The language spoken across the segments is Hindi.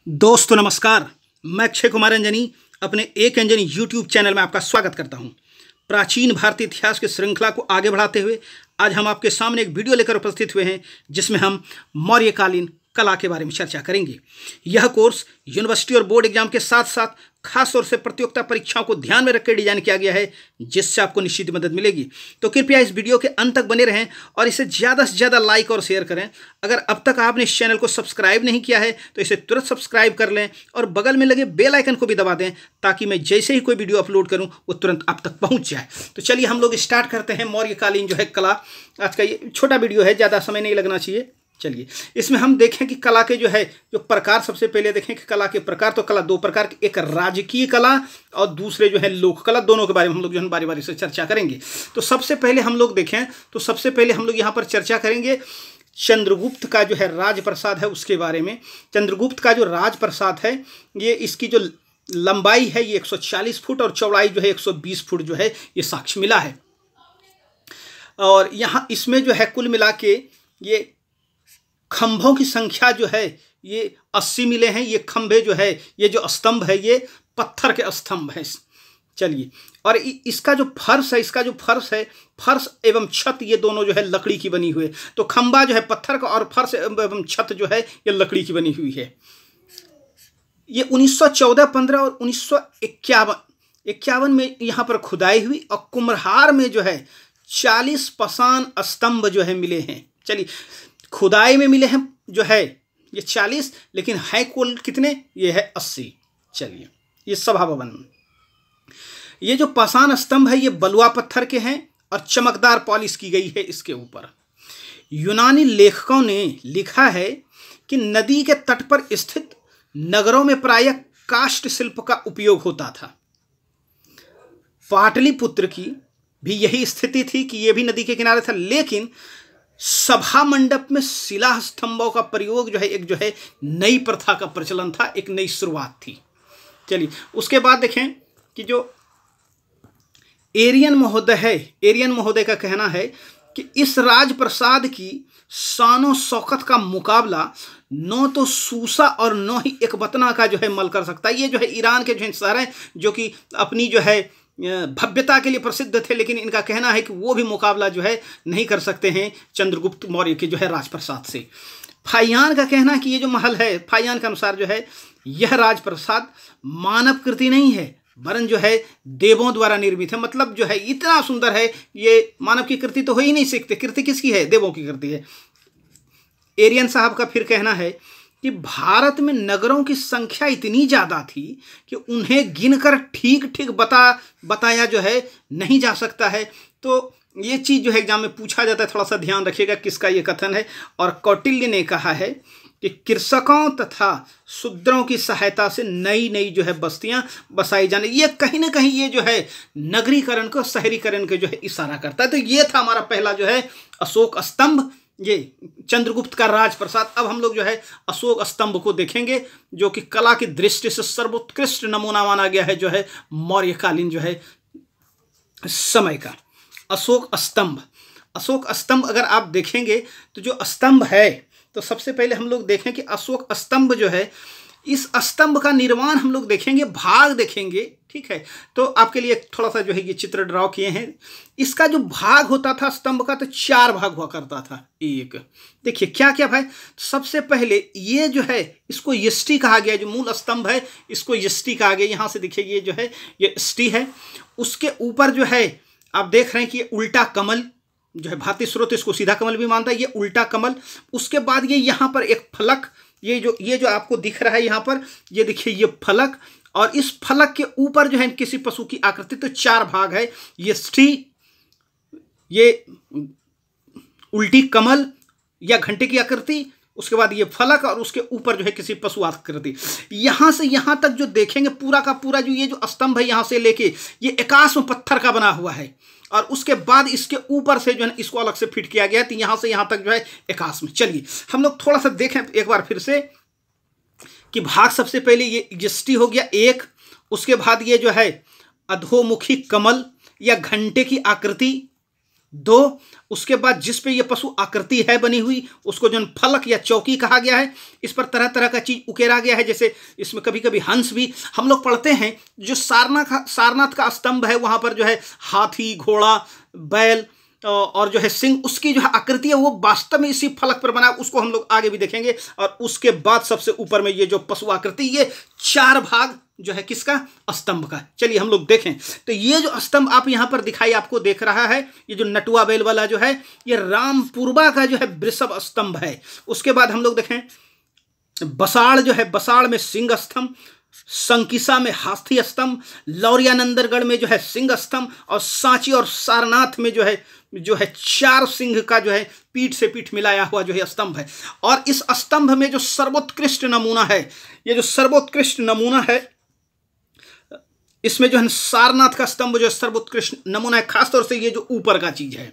दोस्तों नमस्कार, मैं अक्षय कुमार अंजनी अपने एक अंजनी यूट्यूब चैनल में आपका स्वागत करता हूं। प्राचीन भारतीय इतिहास की श्रृंखला को आगे बढ़ाते हुए आज हम आपके सामने एक वीडियो लेकर उपस्थित हुए हैं जिसमें हम मौर्यकालीन कला के बारे में चर्चा करेंगे। यह कोर्स यूनिवर्सिटी और बोर्ड एग्जाम के साथ साथ खास तौर से प्रतियोगिता परीक्षाओं को ध्यान में रखकर डिजाइन किया गया है, जिससे आपको निश्चित मदद मिलेगी। तो कृपया इस वीडियो के अंत तक बने रहें और इसे ज़्यादा से ज़्यादा लाइक और शेयर करें। अगर अब तक आपने इस चैनल को सब्सक्राइब नहीं किया है तो इसे तुरंत सब्सक्राइब कर लें और बगल में लगे बेल आइकन को भी दबा दें ताकि मैं जैसे ही कोई वीडियो अपलोड करूं वो तुरंत आप तक पहुंच जाए। तो चलिए हम लोग स्टार्ट करते हैं मौर्यकालीन कला। आज का ये छोटा वीडियो है, ज़्यादा समय नहीं लगना चाहिए। चलिए इसमें हम देखें कि कला के जो प्रकार, सबसे पहले देखें कि कला के प्रकार। तो कला दो प्रकार की, एक राजकीय कला और दूसरे लोक कला। दोनों के बारे में हम लोग बारी बारी से चर्चा करेंगे। तो सबसे पहले हम लोग देखें तो सबसे पहले हम लोग यहाँ पर चर्चा करेंगे चंद्रगुप्त का राजप्रसाद है उसके बारे में। चंद्रगुप्त का जो राजप्रसाद है, ये इसकी जो लंबाई है ये 140 फुट और चौड़ाई 120 फुट ये साक्ष्य मिला है। और यहाँ इसमें कुल मिला के ये खंभों की संख्या ये 80 मिले हैं। ये खंभे ये जो स्तंभ है ये पत्थर के स्तंभ है। चलिए, और इसका जो फर्श है, फर्श एवं छत ये दोनों लकड़ी की बनी हुई है। तो खंभा पत्थर का और फर्श एवं छत ये लकड़ी की बनी हुई है। ये 1914, 15 और 1951 में यहाँ पर खुदाई हुई और कुम्हार में 40 पाषाण स्तंभ मिले हैं। चलिए, खुदाई में मिले हैं ये 40, लेकिन है कुल कितने? ये है 80। चलिए, ये सभा भवन में ये जो पाषाण स्तंभ है ये बलुआ पत्थर के हैं और चमकदार पॉलिश की गई है इसके ऊपर। यूनानी लेखकों ने लिखा है कि नदी के तट पर स्थित नगरों में प्रायः काष्ठ शिल्प का उपयोग होता था। पाटलिपुत्र की भी यही स्थिति थी कि ये भी नदी के किनारे था, लेकिन सभा मंडप में शिला स्तंभों का प्रयोग एक नई प्रथा का प्रचलन था, एक नई शुरुआत थी। चलिए, उसके बाद देखें कि जो एरियन महोदय का कहना है कि इस राजप्रसाद की शानो शौकत का मुकाबला न तो सूसा और न ही एकबतना का मल कर सकता है। ये ईरान के शहर हैं जो कि अपनी भव्यता के लिए प्रसिद्ध थे, लेकिन इनका कहना है कि वो भी मुकाबला नहीं कर सकते हैं चंद्रगुप्त मौर्य के राजप्रसाद से। फाहियान का कहना है कि ये जो महल है, फाहियान के अनुसार यह राजप्रसाद मानव कृति नहीं है वरन देवों द्वारा निर्मित है। मतलब इतना सुंदर है, ये मानव की कृति तो हो ही नहीं सकती। कृति किसकी है? देवों की कृति है। एरियन साहब का फिर कहना है कि भारत में नगरों की संख्या इतनी ज़्यादा थी कि उन्हें गिनकर ठीक ठीक बताया नहीं जा सकता है। तो ये चीज़ एग्जाम में पूछा जाता है, थोड़ा सा ध्यान रखिएगा किसका ये कथन है। और कौटिल्य ने कहा है कि कृषकों तथा शूद्रों की सहायता से नई नई बस्तियां बसाई जाने, ये कहीं ना कहीं ये नगरीकरण को, शहरीकरण के इशारा करता है। तो ये था हमारा पहला अशोक स्तंभ, ये चंद्रगुप्त का राजप्रसाद। अब हम लोग अशोक स्तंभ को देखेंगे जो कि कला की दृष्टि से सर्वोत्कृष्ट नमूना माना गया है मौर्यकालीन समय का। अशोक स्तंभ अगर आप देखेंगे तो जो स्तंभ है, तो सबसे पहले हम लोग देखें कि अशोक स्तंभ इस स्तंभ का निर्माण हम लोग देखेंगे, भाग देखेंगे, ठीक है। तो आपके लिए थोड़ा सा ये चित्र ड्रॉ किए हैं। इसका जो भाग होता था स्तंभ का, तो 4 भाग हुआ करता था। एक देखिए क्या क्या भाई। सबसे पहले ये इसको यष्टि कहा गया, जो मूल स्तंभ है इसको यष्टि कहा गया। यहाँ से देखिए ये ये यष्टि है। उसके ऊपर आप देख रहे हैं कि ये उल्टा कमल भारतीय स्रोत इसको सीधा कमल भी मानता है, ये उल्टा कमल। उसके बाद ये यहाँ पर एक फलक, ये जो आपको दिख रहा है यहाँ पर, ये देखिए ये फलक, और इस फलक के ऊपर किसी पशु की आकृति। तो 4 भाग है, यष्टि, ये उल्टी कमल या घंटे की आकृति, उसके बाद ये फलक, और उसके ऊपर किसी पशु आकृति। यहाँ से यहाँ तक जो देखेंगे पूरा का पूरा ये जो स्तंभ है, यहाँ से लेके ये एकास्म पत्थर का बना हुआ है। और उसके बाद इसके ऊपर से इसको अलग से फिट किया गया है। तो यहाँ से यहाँ तक एकास्म। चलिए हम लोग थोड़ा सा देखें एक बार फिर से कि भाग। सबसे पहले ये यष्टि हो गया एक, उसके बाद ये अधोमुखी कमल या घंटे की आकृति, 2, उसके बाद जिस पे ये पशु आकृति है बनी हुई उसको जो फलक या चौकी कहा गया है। इस पर तरह तरह का चीज उकेरा गया है, जैसे इसमें कभी कभी हंस भी हम लोग पढ़ते हैं। जो सारनाथ का स्तंभ है वहां पर जो है हाथी, घोड़ा, बैल और जो है सिंह, उसकी जो है आकृति है वो वास्तव में इसी फलक पर बना, उसको हम लोग आगे भी देखेंगे। और उसके बाद सबसे ऊपर में ये जो पशु आकृति, ये 4 भाग जो है किसका, स्तंभ का। चलिए हम लोग देखें तो ये जो स्तंभ आप यहां पर दिखाई आपको देख रहा है, ये जो नटुआ बैल वाला जो है, ये रामपुरबा का जो है वृषभ स्तंभ है। उसके बाद हम लोग देखें बसाड़ जो है, बसाड़ में सिंह स्तंभ, संकिसा में हाथी स्तंभ, लौरियानंदगढ़ में जो है सिंह स्तंभ, और सांची और सारनाथ में जो है 4 सिंह का जो है पीठ से पीठ मिलाया हुआ जो है स्तंभ है। और इस स्तंभ में जो सर्वोत्कृष्ट नमूना है, ये जो सर्वोत्कृष्ट नमूना है, इसमें जो है सारनाथ का स्तंभ जो सर्वोत्कृष्ट नमूना है। खासतौर से ये जो ऊपर का चीज है,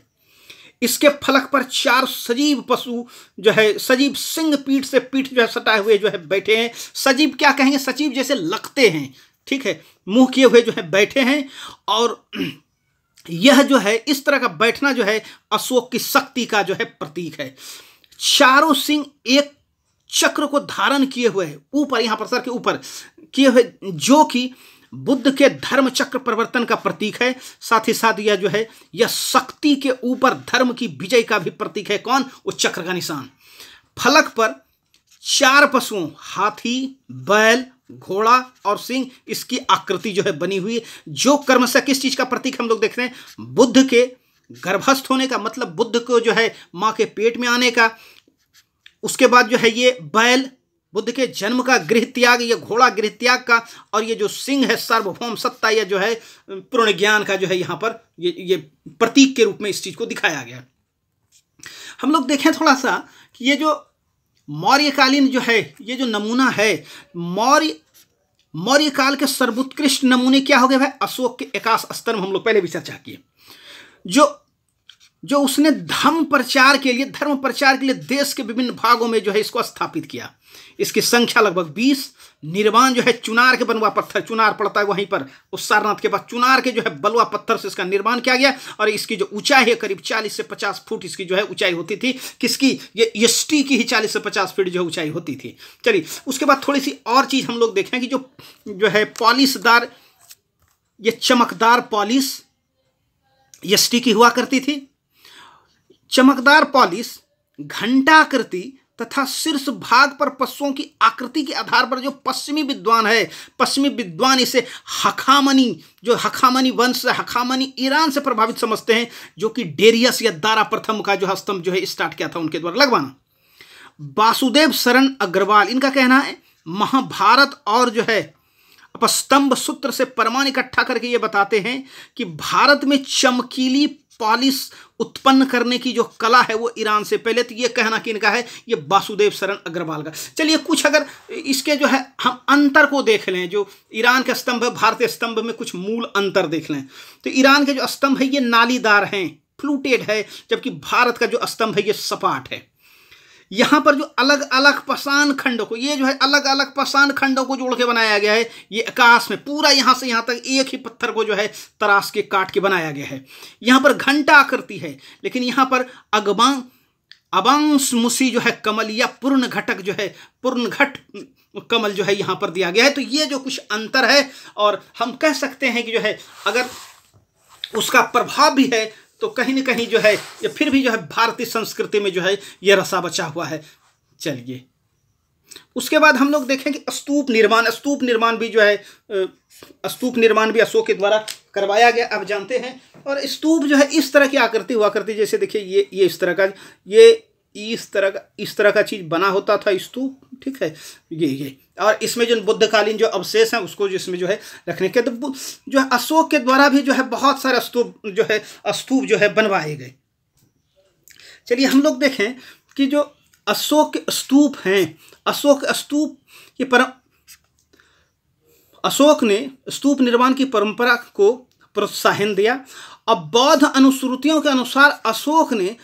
इसके फलक पर 4 सजीव पशु जो है, सजीव सिंह पीठ से पीठ जो है सटाए हुए जो है बैठे हैं। सजीव क्या कहेंगे, सजीव जैसे लगते हैं, ठीक है, मुंह किए हुए जो है बैठे हैं। और यह जो है इस तरह का बैठना जो है अशोक की शक्ति का जो है प्रतीक है। चारों सिंह एक चक्र को धारण किए हुए है, ऊपर यहां पर सर के ऊपर किए हुए, जो कि बुद्ध के धर्म चक्र परिवर्तन का प्रतीक है। साथ ही साथ यह जो है यह शक्ति के ऊपर धर्म की विजय का भी प्रतीक है। कौन, वो चक्र का निशान। फलक पर 4 पशुओं, हाथी, बैल, घोड़ा और सिंह, इसकी आकृति जो है बनी हुई है, जो क्रमशः किस चीज का प्रतीक हम लोग देख रहे हैं, बुद्ध के गर्भस्थ होने का, मतलब बुद्ध को जो है मां के पेट में आने का। उसके बाद जो है ये बैल बुद्ध के जन्म का, गृह त्याग, ये घोड़ा गृह त्याग का, और ये जो सिंह है सार्वभौम सत्ता या जो है पूर्ण ज्ञान का जो है यहाँ पर ये प्रतीक के रूप में इस चीज को दिखाया गया। हम लोग देखें थोड़ा सा कि ये जो मौर्यकालीन जो है ये जो नमूना है, मौर्य काल के सर्वोत्कृष्ट नमूने क्या हो गए भाई, अशोक के एकाश स्तंभ हम लोग पहले भी चर्चा किए, जो उसने धर्म प्रचार के लिए देश के विभिन्न भागों में जो है इसको स्थापित किया। इसकी संख्या लगभग 20। निर्माण जो है चुनार के बलुआ पत्थर, चुनार पड़ता है वहीं पर उस सारनाथ के पास, चुनार के जो है बलुआ पत्थर से इसका निर्माण किया गया। और इसकी जो ऊंचाई है करीब 40 से 50 फुट इसकी जो है ऊंचाई होती थी। किसकी, ये यष्टि की ही 40 से 50 फीट जो ऊंचाई होती थी। चलिए उसके बाद थोड़ी सी और चीज हम लोग देखें कि जो है पॉलिशदार, ये चमकदार पॉलिश यष्टि की हुआ करती थी। चमकदार पॉलिश, घंटाकृति तथा शीर्ष भाग पर पशुओं की आकृति के आधार पर जो पश्चिमी विद्वान इसे हखामनी वंश, हखामनी ईरान से प्रभावित समझते हैं, जो कि डेरियस या दारा प्रथम का जो स्तंभ जो है स्टार्ट किया था उनके द्वारा लगवाना। वासुदेव शरण अग्रवाल, इनका कहना है महाभारत और जो है अपस्तंभ सूत्र से प्रमाण इकट्ठा करके ये बताते हैं कि भारत में चमकीली पॉलिश उत्पन्न करने की जो कला है वो ईरान से पहले। तो ये कहना किनका है, ये वासुदेव शरण अग्रवाल का। चलिए कुछ अगर इसके जो है हम अंतर को देख लें, जो ईरान के स्तंभ है भारतीय स्तंभ में कुछ मूल अंतर देख लें, तो ईरान के जो स्तंभ है ये नालीदार हैं, फ्लूटेड है, जबकि भारत का जो स्तंभ है ये सपाट है। यहाँ पर जो अलग अलग पाषाण खंडों को, ये जो है अलग अलग पाषाण खंडों को जोड़ के बनाया गया है, ये आकाश में पूरा यहाँ से यहाँ तक एक ही पत्थर को जो है तराश के काट के बनाया गया है। यहाँ पर घंटा आकृति है, लेकिन यहाँ पर अबांशमुषी जो है कमल या पूर्ण घटक जो है पूर्ण घट कमल जो है यहाँ पर दिया गया है। तो ये जो कुछ अंतर है, और हम कह सकते हैं कि जो है अगर उसका प्रभाव भी है तो कहीं न कहीं जो है ये फिर भी जो है भारतीय संस्कृति में जो है ये रसा बचा हुआ है। चलिए उसके बाद हम लोग देखें कि स्तूप निर्माण भी जो है स्तूप निर्माण भी अशोक के द्वारा करवाया गया, आप जानते हैं। और स्तूप जो है इस तरह की आकृति हुआ करती, जैसे देखिए ये इस तरह का चीज बना होता था स्तूप, ठीक है। ये और इसमें जो बुद्धकालीन जो अवशेष हैं उसको जिसमें जो है रखने के, तो जो है अशोक के द्वारा भी जो है बहुत सारे स्तूप जो है बनवाए गए। चलिए हम लोग देखें कि जो अशोक के स्तूप हैं, अशोक ने स्तूप निर्माण की परंपरा को प्रोत्साहन दिया। अब बौद्ध अनुश्रुतियों के अनुसार अशोक ने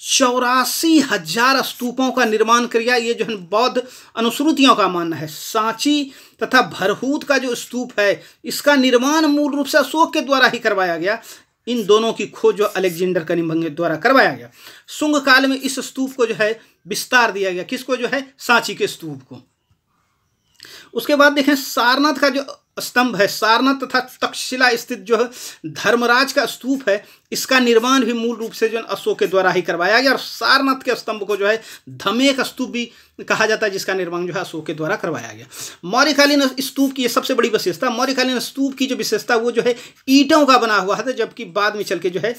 84,000 स्तूपों का निर्माण किया। ये जो है बौद्ध अनुश्रुतियों का मानना है। सांची तथा भरहूत का जो स्तूप है इसका निर्माण मूल रूप से अशोक के द्वारा ही करवाया गया। इन दोनों की खोज जो अलेक्जेंडर कनिंघम द्वारा करवाया गया। शुंग काल में इस स्तूप को जो है विस्तार दिया गया, किसको, जो है सांची के स्तूप को। उसके बाद देखें सारनाथ का जो स्तंभ है, सारनाथ तथा तक्षशिला स्थित जो है धर्मराज का स्तूप है, इसका निर्माण भी मूल रूप से जो अशोक के द्वारा ही करवाया गया। और सारनाथ के स्तंभ को जो है धमेक स्तूप भी कहा जाता है, जिसका निर्माण जो है अशोक के द्वारा करवाया गया। मौर्यकालीन स्तूप की ये सबसे बड़ी विशेषता, मौर्यकालीन स्तूप की जो विशेषता वो जो है ईंटों का बना हुआ है, जबकि बाद में चल के जो है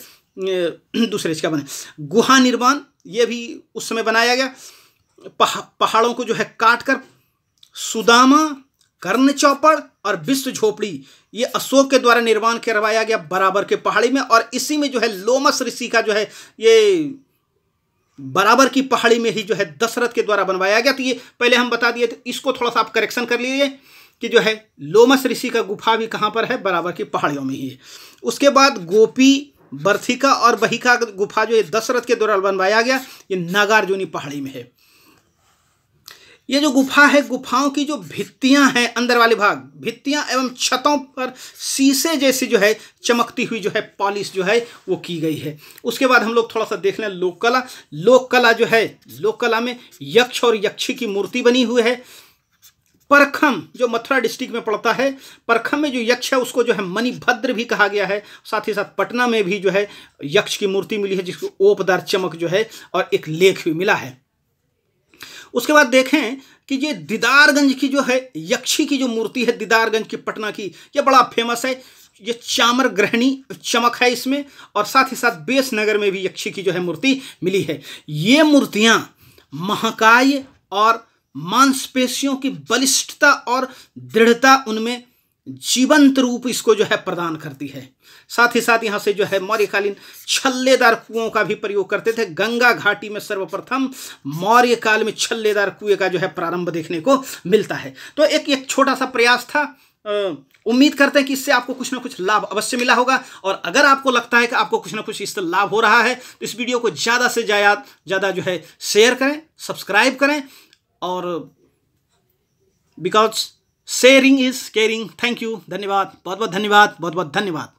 दूसरे इसका बने। गुहा निर्माण ये भी उस समय बनाया गया। पहाड़ों को जो है काटकर सुदामा, कर्ण चौपड़ और विश्व झोपड़ी ये अशोक के द्वारा निर्माण करवाया गया बराबर के पहाड़ी में। और इसी में जो है लोमस ऋषि का जो है ये बराबर की पहाड़ी में ही जो है दशरथ के द्वारा बनवाया गया। तो ये पहले हम बता दिए थे, इसको थोड़ा सा आप करेक्शन कर लीजिए कि जो है लोमस ऋषि का गुफा भी कहाँ पर है, बराबर की पहाड़ियों में ही है। उसके बाद गोपी, बर्थिका और बहिका गुफा जो है दशरथ के द्वारा बनवाया गया, ये नागार्जुनी पहाड़ी में है। ये जो गुफा है, गुफाओं की जो भित्तियां हैं, अंदर वाले भाग भित्तियां एवं छतों पर शीशे जैसी जो है चमकती हुई जो है पॉलिश जो है वो की गई है। उसके बाद हम लोग थोड़ा सा देख लें लोक कला। लोक कला जो है, लोक कला में यक्ष और यक्षी की मूर्ति बनी हुई है। परखम जो मथुरा डिस्ट्रिक्ट में पड़ता है, परखम में जो यक्ष है उसको जो है मणिभद्र भी कहा गया है। साथ ही साथ पटना में भी जो है यक्ष की मूर्ति मिली है, जिसको ओपदार चमक जो है और एक लेख भी मिला है। उसके बाद देखें कि ये दीदारगंज की जो है यक्षी की जो मूर्ति है, दीदारगंज की पटना की, ये बड़ा फेमस है। ये चामर ग्रहणी चमक है इसमें। और साथ ही साथ बेस नगर में भी यक्षी की जो है मूर्ति मिली है। ये मूर्तियां महाकाय और मांसपेशियों की बलिष्ठता और दृढ़ता उनमें जीवंत रूप इसको जो है प्रदान करती है। साथ ही साथ यहाँ से जो है मौर्यकालीन छल्लेदार कुओं का भी प्रयोग करते थे। गंगा घाटी में सर्वप्रथम मौर्य काल में छल्लेदार कुएं का जो है प्रारंभ देखने को मिलता है। तो एक छोटा सा प्रयास था। उम्मीद करते हैं कि इससे आपको कुछ ना कुछ लाभ अवश्य मिला होगा। और अगर आपको लगता है कि आपको कुछ ना कुछ इससे लाभ हो रहा है तो इस वीडियो को ज़्यादा से ज़्यादा जो है शेयर करें, सब्सक्राइब करें। और because sharing is caring. Thank you, धन्यवाद, बहुत बहुत धन्यवाद, बहुत बहुत धन्यवाद।